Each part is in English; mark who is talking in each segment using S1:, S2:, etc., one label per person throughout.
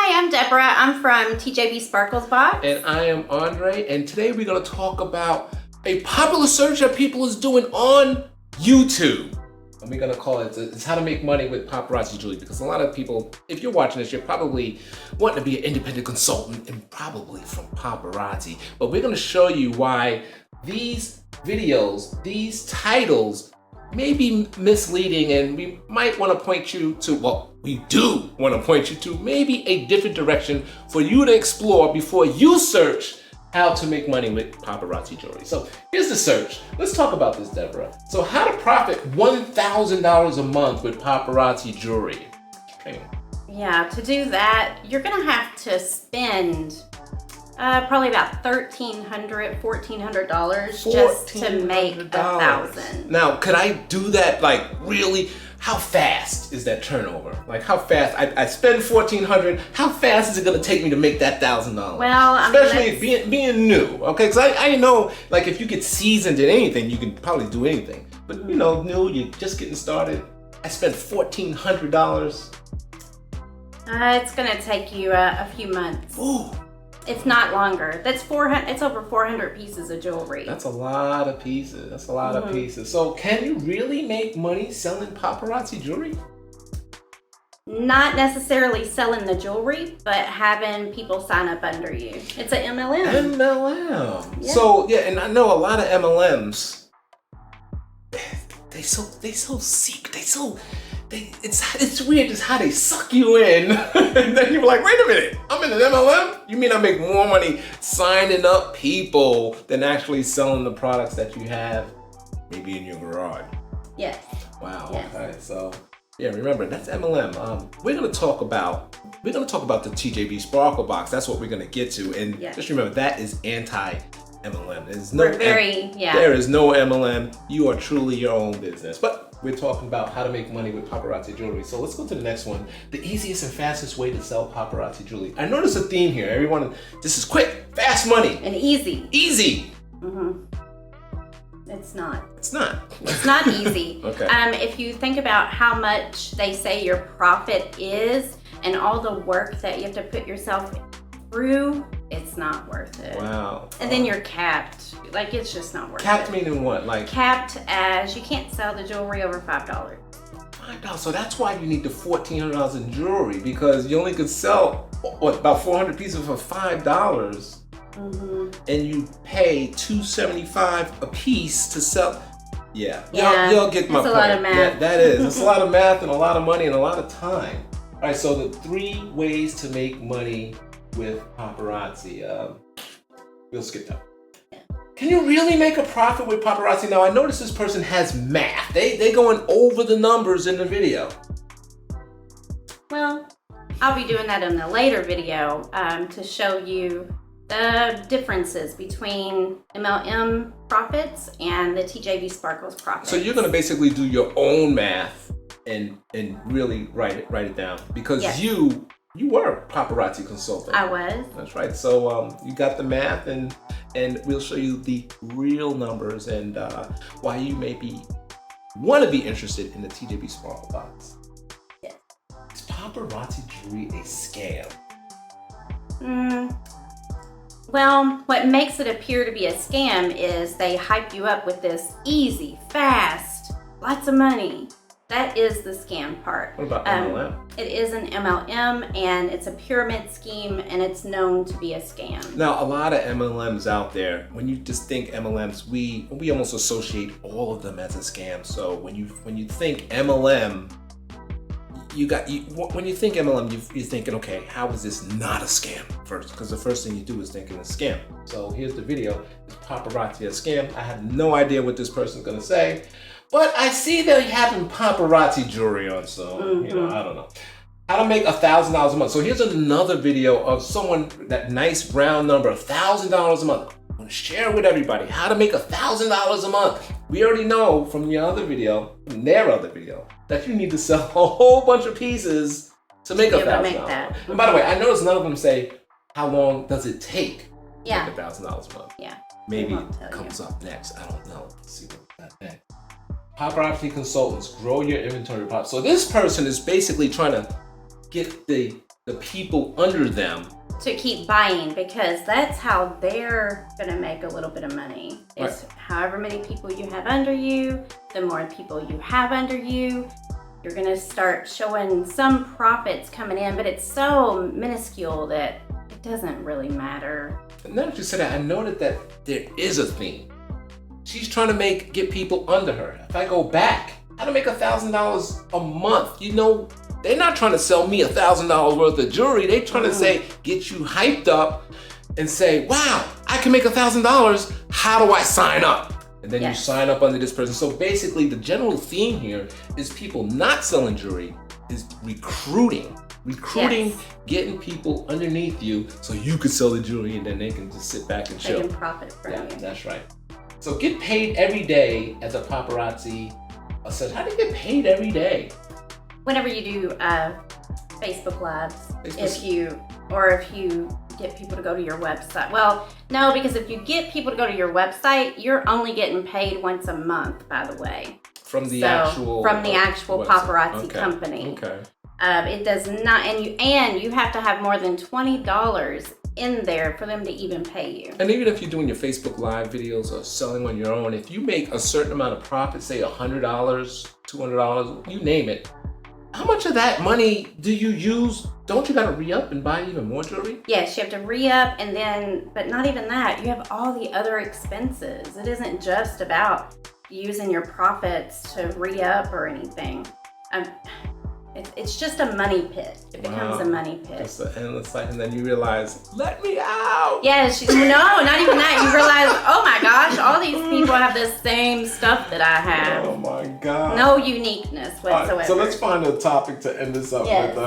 S1: Hi, I'm Deborah. I'm from TJB Sparkles Box.
S2: And I am Andre, and today we're going to talk about a popular search that people is doing on YouTube. And we're going to call it, it's how to make money with paparazzi jewelry, because a lot of people, if you're watching this, you're probably wanting to be an independent consultant and probably from paparazzi. But we're going to show you why these videos, these titles may be misleading, and we might want to point you to, well, we do want to point you to maybe a different direction for you to explore before you search how to make money with paparazzi jewelry. So here's the search. Let's talk about this, Deborah. So how to profit $1,000 a month with paparazzi jewelry. Okay.
S1: Yeah, to do that, you're gonna have to spend probably about $1,300, $1,400 just to make $1,000.
S2: Now, could I do that like really? How fast is that turnover? Like how fast? I spend $1,400. How fast is it gonna take me to make that $1,000?
S1: Well,
S2: especially being new, okay? Because I know, like, if you get seasoned in anything, you can probably do anything. But you know, new, you're just getting started. I spent $1,400.
S1: It's gonna take you a few months.
S2: Ooh.
S1: It's not longer. That's 400. It's over 400 pieces of jewelry.
S2: That's a lot of pieces. That's a lot of pieces. So can you really make money selling paparazzi jewelry?
S1: Not necessarily selling the jewelry, but having people sign up under you. It's an MLM.
S2: MLM.
S1: Yeah.
S2: So yeah, and I know a lot of MLMs. It's weird just how they suck you in. And then you're like, wait a minute, I'm in an MLM? You mean I make more money signing up people than actually selling the products that you have maybe in your garage?
S1: Yes.
S2: Wow.
S1: Yes.
S2: Okay, so yeah, remember that's MLM. We're gonna talk about the TJB Sparkle Box. That's what we're gonna get to, and just remember that is anti-MLM. There is no MLM. You are truly your own business. But we're talking about how to make money with paparazzi jewelry. So let's go to the next one. The easiest and fastest way to sell paparazzi jewelry. I notice a theme here. Everyone, this is quick, fast money.
S1: And easy.
S2: Easy.
S1: It's not.
S2: It's not.
S1: It's not easy.
S2: Okay.
S1: If you think about how much they say your profit is and all the work that you have to put yourself through, it's not worth it.
S2: Wow.
S1: And then you're capped. Like, it's just not worth it.
S2: Capped meaning what? Like
S1: capped as you can't sell the jewelry over $5.
S2: $5. So that's why you need the $1,400 in jewelry, because you only could sell about 400 pieces for $5. And you pay $275 a piece to sell. Yeah. You'll get my point.
S1: It's a lot of math.
S2: That is. It's a lot of math and a lot of money and a lot of time. All right. So the 3 ways to make money with paparazzi. We'll skip that. Can you really make a profit with paparazzi? Now I notice this person has math. They going over the numbers in the video.
S1: Well, I'll be doing that in a later video to show you the differences between MLM profits and the TJB Sparkles profits.
S2: So you're gonna basically do your own math and really write it down, because you were a paparazzi consultant.
S1: I was.
S2: That's right. So you got the math, and we'll show you the real numbers and why you maybe want to be interested in the TJB Sparkle Box.
S1: Yes.
S2: Is paparazzi jewelry a scam?
S1: Well, what makes it appear to be a scam is they hype you up with this easy, fast, lots of money. That is the scam part.
S2: What about MLM?
S1: It is an MLM, and it's a pyramid scheme, and it's known to be a scam.
S2: Now, a lot of MLMs out there, when you just think MLMs, we almost associate all of them as a scam. So when you think MLM, when you think MLM, you're thinking, okay, how is this not a scam first? Because the first thing you do is thinking a scam. So here's the video. Is paparazzi a scam? I have no idea what this person's gonna say, but I see they're having paparazzi jewelry on, so you know, I don't know. How to make $1,000 a month. So here's another video of someone, that nice round number, $1,000 a month. I'm gonna share with everybody how to make $1,000 a month. We already know from their other video, that you need to sell a whole bunch of pieces to make $1,000. And by the way, I noticed none of them say how long does it take to make $1,000 a month.
S1: Yeah.
S2: Maybe it comes up next. I don't know. Let's see what that next. Paparazzi consultants, grow your inventory. So this person is basically trying to get the the people under them
S1: to keep buying, because that's how they're gonna make a little bit of money. It's however many people you have under you, the more people you have under you, you're gonna start showing some profits coming in, but it's so minuscule that it doesn't really matter.
S2: And now that you said that, I noted that there is a theme. She's trying to get people under her. If I go back, how to make $1,000 a month? You know, they're not trying to sell me $1,000 worth of jewelry. They're trying to say, get you hyped up and say, wow, I can make $1,000. How do I sign up? And then you sign up under this person. So basically the general theme here is people not selling jewelry, is recruiting, getting people underneath you so you can sell the jewelry and then they can just sit back and chill.
S1: They can profit from you.
S2: That's right. So get paid every day as a paparazzi. So how do you get paid every day?
S1: Whenever you do Facebook Lives, if you get people to go to your website. Well, no, because if you get people to go to your website, you're only getting paid once a month, by the way.
S2: From the actual
S1: paparazzi company.
S2: Okay.
S1: It does not, and you have to have more than $20 in there for them to even pay you.
S2: And even if you're doing your Facebook Live videos or selling on your own, if you make a certain amount of profit, say $100, $200, you name it, how much of that money do you use? Don't you gotta re-up and buy even more jewelry?
S1: Yes, you have to re-up, and then, but not even that, you have all the other expenses. It isn't just about using your profits to re-up or anything. It's just a money pit. It becomes a money pit.
S2: It's an endless cycle, and then you realize, let me out.
S1: Yes, no, not even that. You realize, oh my gosh, all these people have the same stuff that I have.
S2: Oh my God.
S1: No uniqueness whatsoever.
S2: Right, so let's find a topic to end this up with.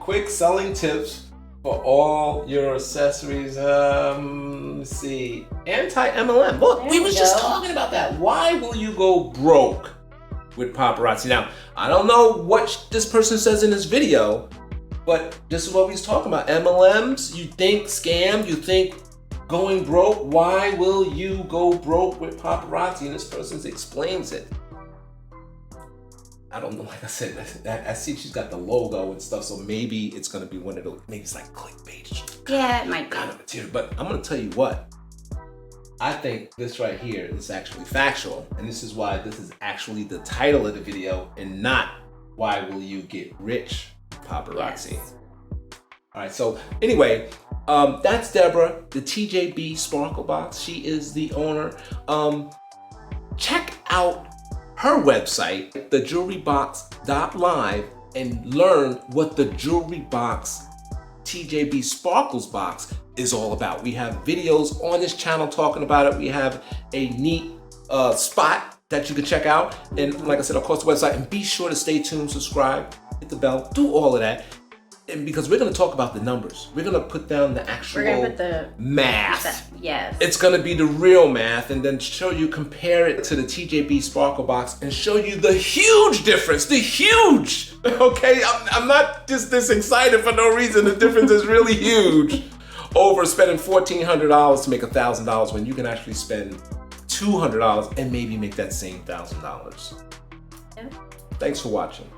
S2: Quick selling tips for all your accessories. Let's see. Anti-MLM. Look, we was just talking about that. Why will you go broke with paparazzi? Now, I don't know what this person says in this video, but this is what we was talking about. MLMs, you think scam, you think going broke. Why will you go broke with paparazzi? And this person explains it. I don't know, like I said, I see she's got the logo and stuff, so maybe it's gonna be one of those, maybe it's like clickbait.
S1: Yeah, it might be.
S2: Kind of material, but I'm gonna tell you what. I think this right here is actually factual, and this is why this is actually the title of the video and not why will you get rich, paparazzi.
S1: Yes.
S2: All right, so anyway, that's Deborah, the TJB Sparkles Box. She is the owner. Check out her website, thejewelrybox.live, and learn what the Jewelry Box TJB Sparkles Box is all about. We have videos on this channel talking about it. We have a neat spot that you can check out. And like I said, of course, the website. And be sure to stay tuned, subscribe, hit the bell, do all of that. And because we're going to talk about the numbers. We're going to put down the actual math.
S1: Yes.
S2: It's going to be the real math, and then show you, compare it to the TJB Sparkles Box and show you the huge difference, okay? I'm not just this excited for no reason. The difference is really huge over spending $1,400 to make $1,000 when you can actually spend $200 and maybe make that same $1,000.
S1: Yep.
S2: Thanks for watching.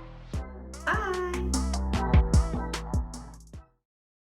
S1: Bye.